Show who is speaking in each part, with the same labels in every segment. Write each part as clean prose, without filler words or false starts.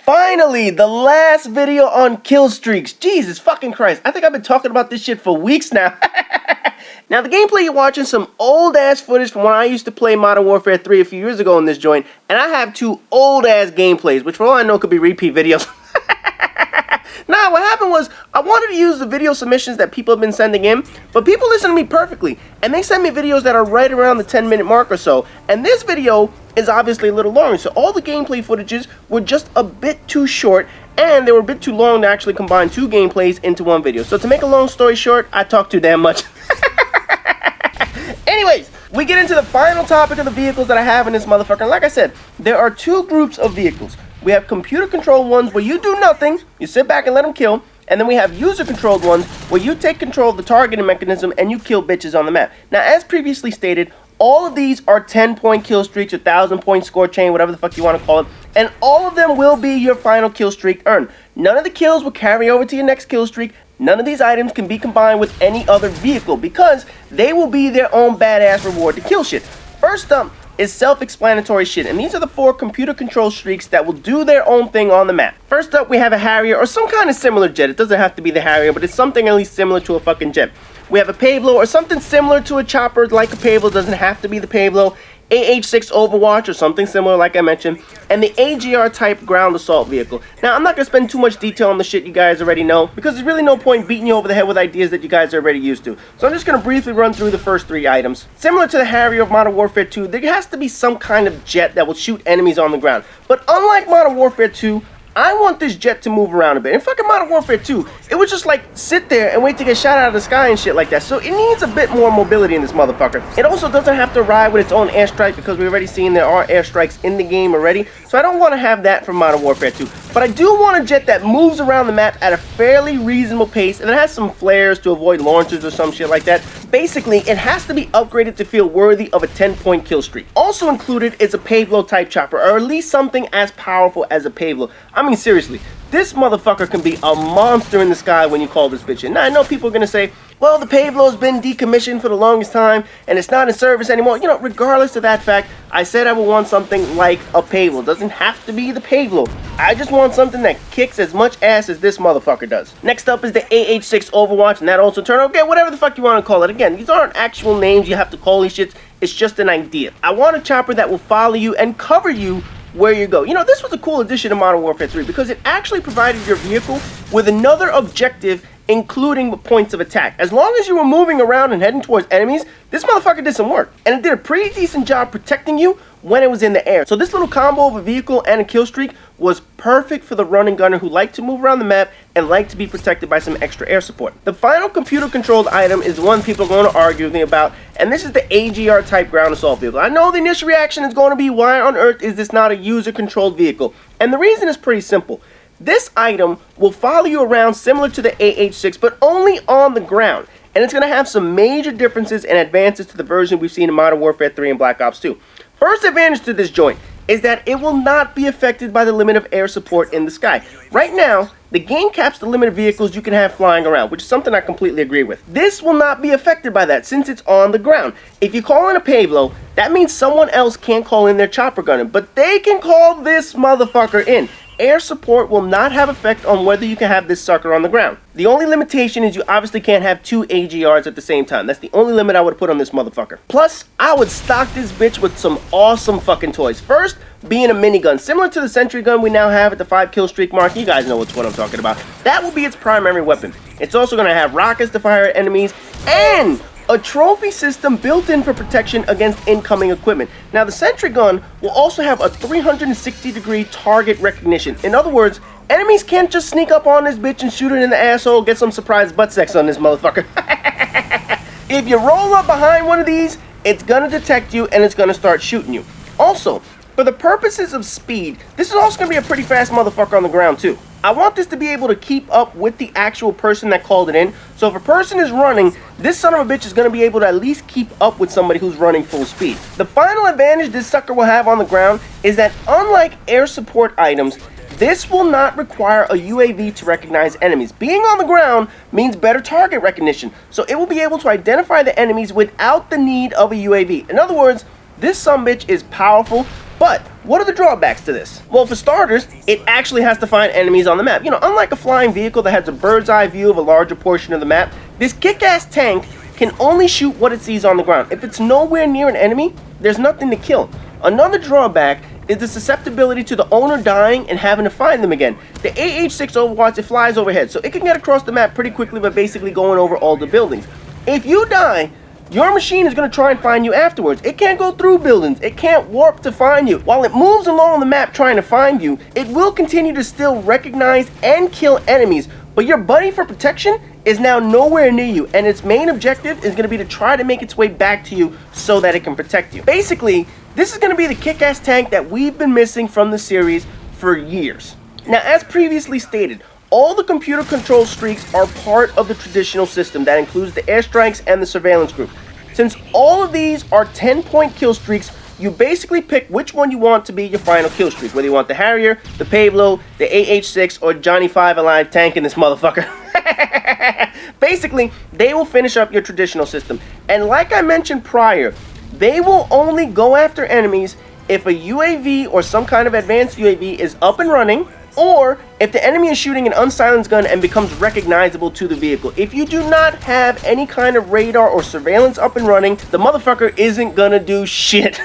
Speaker 1: Finally, the last video on kill streaks. Jesus fucking Christ. I think I've been talking about this shit for weeks now. Now, the gameplay you're watching some old-ass footage from when I used to play Modern Warfare 3 a few years ago in this joint, and I have two old-ass gameplays, which for all I know could be repeat videos. Nah, what happened was, I wanted to use the video submissions that people have been sending in, but people listen to me perfectly, and they send me videos that are right around the 10-minute mark or so, and this video is obviously a little long, so all the gameplay footages were just a bit too short, and they were a bit too long to actually combine two gameplays into one video. So to make a long story short, I talk too damn much. Anyways, we get into the final topic of the vehicles that I have in this motherfucker. And like I said, there are two groups of vehicles. We have computer-controlled ones where you do nothing, you sit back and let them kill, and then we have user-controlled ones where you take control of the targeting mechanism and you kill bitches on the map. Now, as previously stated, all of these are 10-point kill streaks, 1,000-point score chain, whatever the fuck you want to call it, and all of them will be your final kill streak earned. None of the kills will carry over to your next kill streak. None of these items can be combined with any other vehicle because they will be their own badass reward to kill shit. First up is self-explanatory shit, and these are the 4 computer-controlled streaks that will do their own thing on the map. First up, we have a Harrier or some kind of similar jet. It doesn't have to be the Harrier, but it's something at least similar to a fucking jet. We have a Pablo or something similar to a chopper like a Pablo. Doesn't have to be the Pablo. AH-6 Overwatch or something similar like I mentioned, and the AGR type ground assault vehicle. Now, I'm not going to spend too much detail on the shit you guys already know, because there's really no point beating you over the head with ideas that you guys are already used to. So I'm just going to briefly run through the first 3 items. Similar to the Harrier of Modern Warfare 2, there has to be some kind of jet that will shoot enemies on the ground. But unlike Modern Warfare 2, I want this jet to move around a bit. In fucking Modern Warfare 2, it would just like sit there and wait to get shot out of the sky and shit like that. So it needs a bit more mobility in this motherfucker. It also doesn't have to ride with its own airstrike because we've already seen there are airstrikes in the game already. So I don't want to have that from Modern Warfare 2. But I do want a jet that moves around the map at a fairly reasonable pace and it has some flares to avoid launchers or some shit like that. Basically, it has to be upgraded to feel worthy of a 10-point kill streak. Also included is a Pablo type chopper, or at least something as powerful as a Pablo. I mean, seriously, this motherfucker can be a monster in the sky when you call this bitch in. Now, I know people are going to say, well, the Pablo's been decommissioned for the longest time, and it's not in service anymore. You know, regardless of that fact, I said I would want something like a Pablo. It doesn't have to be the Pablo. I just want something that kicks as much ass as this motherfucker does. Next up is the AH-6 Overwatch, and that also turned out, okay, whatever the fuck you want to call it. Again, these aren't actual names you have to call these shits. It's just an idea. I want a chopper that will follow you and cover you where you go. You know, this was a cool addition to Modern Warfare 3 because it actually provided your vehicle with another objective, including points of attack. As long as you were moving around and heading towards enemies, this motherfucker did some work. And it did a pretty decent job protecting you when it was in the air. So this little combo of a vehicle and a kill streak was perfect for the running gunner who liked to move around the map and liked to be protected by some extra air support. The final computer-controlled item is the one people are going to argue with me about, and this is the AGR type ground assault vehicle. I know the initial reaction is going to be, why on earth is this not a user-controlled vehicle? And the reason is pretty simple. This item will follow you around similar to the AH-6, but only on the ground. And it's going to have some major differences and advances to the version we've seen in Modern Warfare 3 and Black Ops 2. First advantage to this joint is that it will not be affected by the limit of air support in the sky. Right now, the game caps the limit of vehicles you can have flying around, which is something I completely agree with. This will not be affected by that since it's on the ground. If you call in a Pablo, that means someone else can't call in their chopper gunner, but they can call this motherfucker in. Air support will not have effect on whether you can have this sucker on the ground. The only limitation is you obviously can't have 2 AGRs at the same time. That's the only limit I would put on this motherfucker. Plus, I would stock this bitch with some awesome fucking toys. First, being a minigun. Similar to the sentry gun we now have at the 5 kill streak mark. You guys know what I'm talking about. That will be its primary weapon. It's also going to have rockets to fire at enemies and a trophy system built in for protection against incoming equipment. Now, the sentry gun will also have a 360-degree target recognition. In other words, enemies can't just sneak up on this bitch and shoot it in the asshole, get some surprise butt sex on this motherfucker. If you roll up behind one of these, it's gonna detect you and it's gonna start shooting you. Also, for the purposes of speed, this is also gonna be a pretty fast motherfucker on the ground too. I want this to be able to keep up with the actual person that called it in. So if a person is running, this son of a bitch is going to be able to at least keep up with somebody who's running full speed. The final advantage this sucker will have on the ground is that unlike air support items, this will not require a UAV to recognize enemies. Being on the ground means better target recognition, so it will be able to identify the enemies without the need of a UAV. In other words, this sumbitch is powerful, but What are the drawbacks to this? Well, for starters, it actually has to find enemies on the map. You know, unlike a flying vehicle that has a bird's eye view of a larger portion of the map, this kick-ass tank can only shoot what it sees on the ground. If it's nowhere near an enemy, there's nothing to kill. Another drawback is the susceptibility to the owner dying and having to find them again. The AH-6 Overwatch, it flies overhead, so it can get across the map pretty quickly by basically going over all the buildings. If you die, your machine is going to try and find you afterwards. It can't go through buildings. It can't warp to find you. While it moves along the map trying to find you, it will continue to still recognize and kill enemies. But your buddy for protection is now nowhere near you, and its main objective is going to be to try to make its way back to you so that it can protect you. Basically, this is going to be the kick-ass tank that we've been missing from the series for years. Now, as previously stated, all the computer control streaks are part of the traditional system that includes the airstrikes and the surveillance group. Since all of these are 10-point kill streaks, you basically pick which one you want to be your final kill streak, whether you want the Harrier, the Pablo, the AH-6, or Johnny 5 Alive tank in this motherfucker. Basically, they will finish up your traditional system. And like I mentioned prior, they will only go after enemies if a UAV or some kind of advanced UAV is up and running, or if the enemy is shooting an unsilenced gun and becomes recognizable to the vehicle. If you do not have any kind of radar or surveillance up and running, the motherfucker isn't gonna do shit.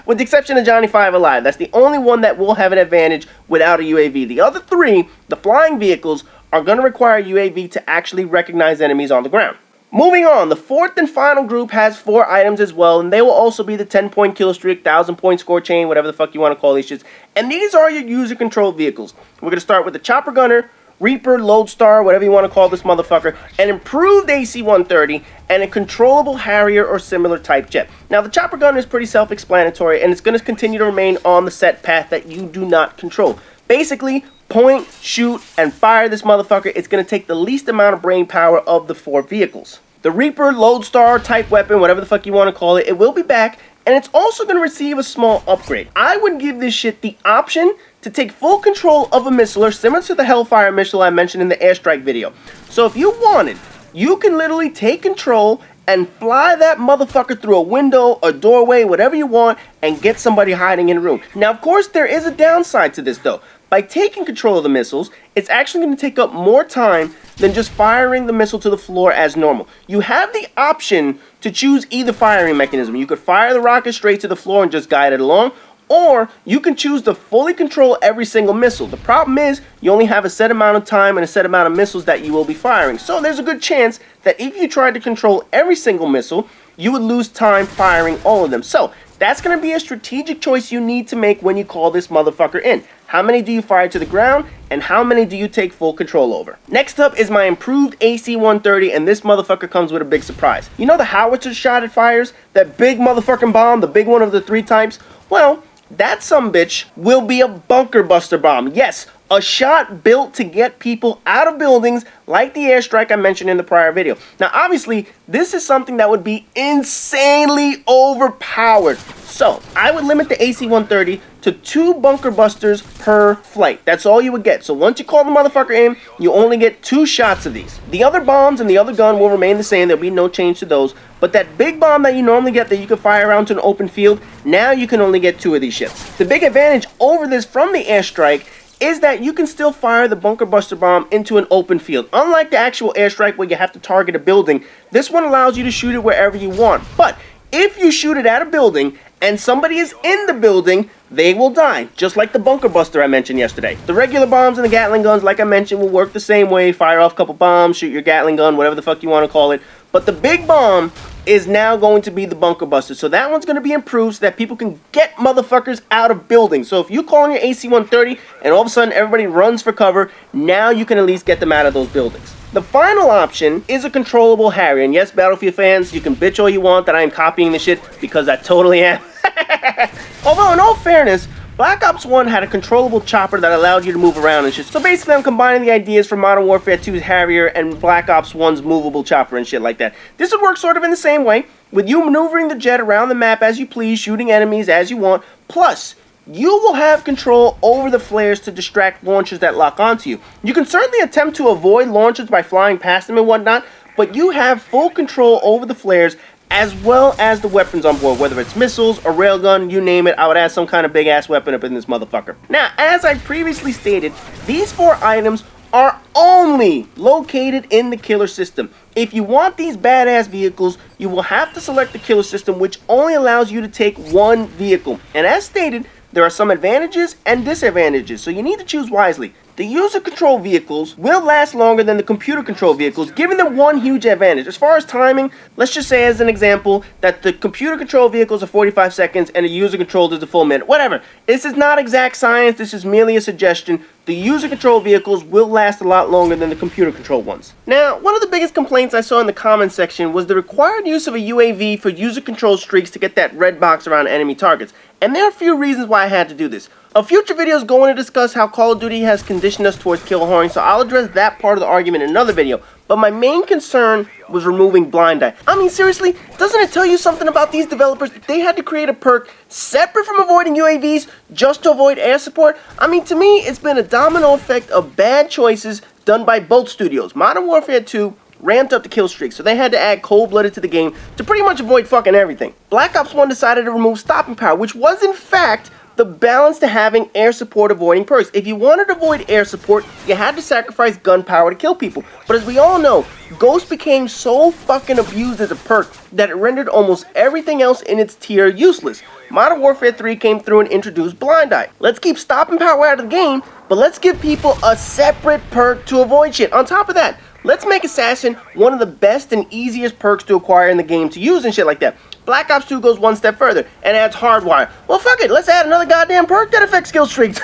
Speaker 1: With the exception of Johnny 5 Alive. That's the only one that will have an advantage without a UAV. The other three, the flying vehicles, are gonna require UAV to actually recognize enemies on the ground. Moving on, the fourth and final group has 4 items as well, and they will also be the 10-point kill streak, 1,000-point score chain, whatever the fuck you want to call these shits. And these are your user-controlled vehicles. We're going to start with the Chopper Gunner, Reaper, Lodestar, whatever you want to call this motherfucker, an improved AC-130, and a controllable Harrier or similar type jet. Now, the Chopper Gunner is pretty self-explanatory, and it's going to continue to remain on the set path that you do not control. Basically, point, shoot, and fire this motherfucker. It's going to take the least amount of brain power of the 4 vehicles. The Reaper, Lodestar type weapon, whatever the fuck you want to call it, it will be back, and it's also going to receive a small upgrade. I would give this shit the option to take full control of a missiler similar to the Hellfire missile I mentioned in the airstrike video. So if you wanted, you can literally take control and fly that motherfucker through a window, a doorway, whatever you want, and get somebody hiding in a room. Now, of course, there is a downside to this, though. By taking control of the missiles, it's actually going to take up more time than just firing the missile to the floor as normal. You have the option to choose either firing mechanism. You could fire the rocket straight to the floor and just guide it along, or you can choose to fully control every single missile. The problem is, you only have a set amount of time and a set amount of missiles that you will be firing. So there's a good chance that if you tried to control every single missile, you would lose time firing all of them. So that's going to be a strategic choice you need to make when you call this motherfucker in. How many do you fire to the ground, and how many do you take full control over? Next up is my improved AC-130, and this motherfucker comes with a big surprise. You know the howitzer shot it fires? That big motherfucking bomb, the big one of the 3 types? Well, that sumbitch will be a bunker buster bomb. Yes, a shot built to get people out of buildings like the airstrike I mentioned in the prior video. Now, obviously, this is something that would be insanely overpowered. So, I would limit the AC-130 to 2 bunker busters per flight. That's all you would get. So once you call the motherfucker in, you only get 2 shots of these. The other bombs and the other gun will remain the same. There'll be no change to those. But that big bomb that you normally get that you can fire around to an open field, now you can only get 2 of these shits. The big advantage over this from the airstrike is that you can still fire the bunker buster bomb into an open field. Unlike the actual airstrike where you have to target a building, this one allows you to shoot it wherever you want. But if you shoot it at a building and somebody is in the building, they will die, just like the bunker buster I mentioned yesterday. The regular bombs and the Gatling guns, like I mentioned, will work the same way. Fire off a couple bombs, shoot your Gatling gun, whatever the fuck you want to call it. But the big bomb is now going to be the bunker buster. So that one's going to be improved so that people can get motherfuckers out of buildings. So if you call on your AC-130 and all of a sudden everybody runs for cover, now you can at least get them out of those buildings. The final option is a controllable Harrier. And yes, Battlefield fans, you can bitch all you want that I am copying this shit, because I totally am. Although, in all fairness, Black Ops 1 had a controllable chopper that allowed you to move around and shit. So basically, I'm combining the ideas from Modern Warfare 2's Harrier and Black Ops 1's movable chopper and shit like that. This would work sort of in the same way, with you maneuvering the jet around the map as you please, shooting enemies as you want. Plus, you will have control over the flares to distract launchers that lock onto you. You can certainly attempt to avoid launchers by flying past them and whatnot, but you have full control over the flares as well as the weapons on board, whether it's missiles, a railgun, you name it. I would add some kind of big ass weapon up in this motherfucker. Now, as I previously stated, these 4 items are only located in the killer system. If you want these badass vehicles, you will have to select the killer system, which only allows you to take 1 vehicle. And as stated, there are some advantages and disadvantages, so you need to choose wisely. The user control vehicles will last longer than the computer control vehicles, giving them one huge advantage. As far as timing, let's just say as an example that the computer control vehicles are 45 seconds and the user controlled is the full minute. Whatever. This is not exact science, this is merely a suggestion. The user control vehicles will last a lot longer than the computer controlled ones. Now, one of the biggest complaints I saw in the comments section was the required use of a UAV for user control streaks to get that red box around enemy targets. And there are a few reasons why I had to do this. A future video is going to discuss how Call of Duty has conditioned us towards kill whoring, so I'll address that part of the argument in another video. But my main concern was removing blind eye. I mean, seriously, doesn't it tell you something about these developers that they had to create a perk separate from avoiding UAVs just to avoid air support? I mean, to me, it's been a domino effect of bad choices done by both studios. Modern Warfare 2 ramped up the kill streak, so they had to add cold-blooded to the game to pretty much avoid fucking everything. Black Ops 1 decided to remove stopping power, which was in fact the balance to having air support avoiding perks. If you wanted to avoid air support, you had to sacrifice gunpowder to kill people. But as we all know, Ghost became so fucking abused as a perk that it rendered almost everything else in its tier useless. Modern Warfare 3 came through and introduced Blind Eye. Let's keep stopping power out of the game, but let's give people a separate perk to avoid shit. On top of that, let's make Assassin one of the best and easiest perks to acquire in the game to use and shit like that. Black Ops 2 goes one step further and adds Hardwire. Well, fuck it, let's add another goddamn perk that affects kill streaks.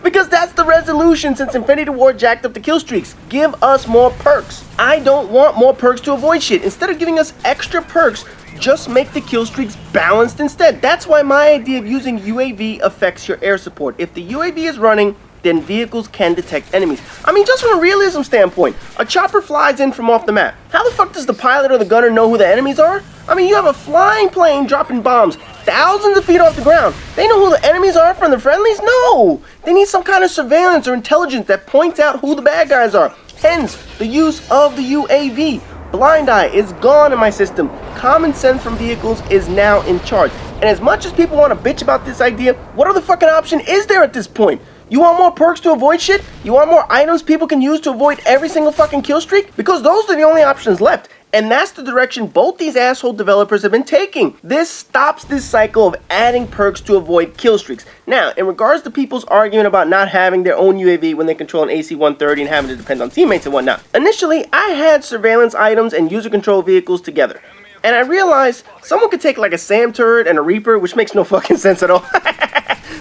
Speaker 1: Because that's the resolution since Infinity Ward jacked up the kill streaks. Give us more perks. I don't want more perks to avoid shit. Instead of giving us extra perks, just make the kill streaks balanced instead. That's why my idea of using UAV affects your air support. If the UAV is running, then vehicles can detect enemies. I mean, just from a realism standpoint, a chopper flies in from off the map. How the fuck does the pilot or the gunner know who the enemies are? I mean, you have a flying plane dropping bombs thousands of feet off the ground. They know who the enemies are from the friendlies? No! They need some kind of surveillance or intelligence that points out who the bad guys are. Hence, the use of the UAV. Blind Eye is gone in my system. Common sense from vehicles is now in charge. And as much as people want to bitch about this idea, what other fucking option is there at this point? You want more perks to avoid shit? You want more items people can use to avoid every single fucking kill streak? Because those are the only options left. And that's the direction both these asshole developers have been taking. This stops this cycle of adding perks to avoid kill streaks. Now, in regards to people's argument about not having their own UAV when they control an AC-130 and having to depend on teammates and whatnot. Initially, I had surveillance items and user control vehicles together. And I realized someone could take like a SAM turret and a Reaper, which makes no fucking sense at all.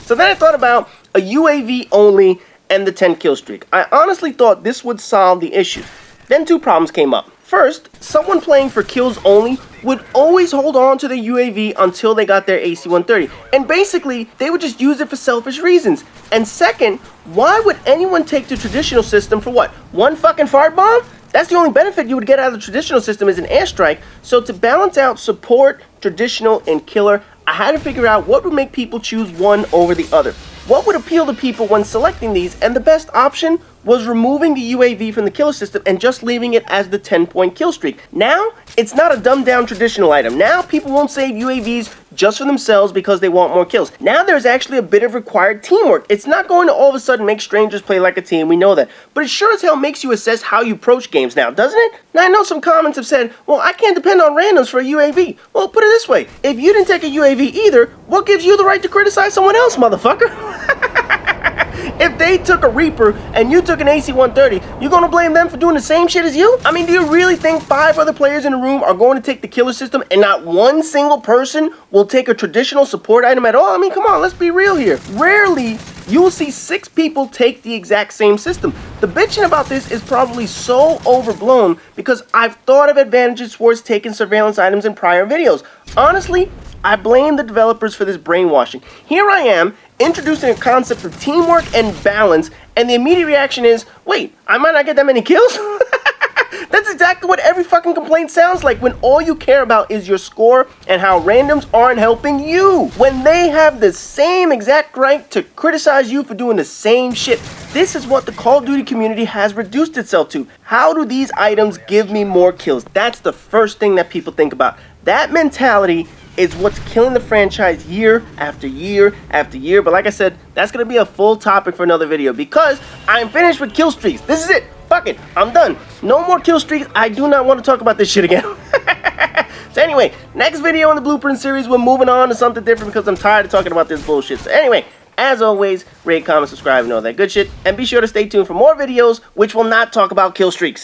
Speaker 1: So then I thought about a UAV only and the 10 kill streak. I honestly thought this would solve the issue. Then two problems came up. First, someone playing for kills only would always hold on to the UAV until they got their AC-130. And basically, they would just use it for selfish reasons. And second, why would anyone take the traditional system for what? One fucking fart bomb? That's the only benefit you would get out of the traditional system is an airstrike. So to balance out support, traditional, and killer, I had to figure out what would make people choose one over the other. What would appeal to people when selecting these, and the best option was removing the UAV from the killer system and just leaving it as the 10-point kill streak. Now, it's not a dumbed-down traditional item. Now, people won't save UAVs just for themselves because they want more kills. Now, there's actually a bit of required teamwork. It's not going to all of a sudden make strangers play like a team, we know that. But it sure as hell makes you assess how you approach games now, doesn't it? Now, I know some comments have said, well, I can't depend on randoms for a UAV. Well, put it this way. If you didn't take a UAV either, what gives you the right to criticize someone else, motherfucker? If they took a Reaper and you took an AC-130, you gonna blame them for doing the same shit as you? I mean, do you really think 5 other players in the room are going to take the killer system and not one single person will take a traditional support item at all? I mean, come on, let's be real here. Rarely you will see 6 people take the exact same system. The bitching about this is probably so overblown because I've thought of advantages towards taking surveillance items in prior videos. Honestly, I blame the developers for this brainwashing. Here I am, introducing a concept of teamwork and balance, and the immediate reaction is, wait, I might not get that many kills? That's exactly what every fucking complaint sounds like when all you care about is your score and how randoms aren't helping you. When they have the same exact right to criticize you for doing the same shit. This is what the Call of Duty community has reduced itself to. How do these items give me more kills? That's the first thing that people think about. That mentality is what's killing the franchise year after year after year. But like I said, that's going to be a full topic for another video because I'm finished with kill streaks. This is it. Fuck it. I'm done. No more kill streaks. I do not want to talk about this shit again. So anyway, next video in the BluePrint series, we're moving on to something different because I'm tired of talking about this bullshit. So anyway, as always, rate, comment, subscribe, and all that good shit. And be sure to stay tuned for more videos which will not talk about kill streaks.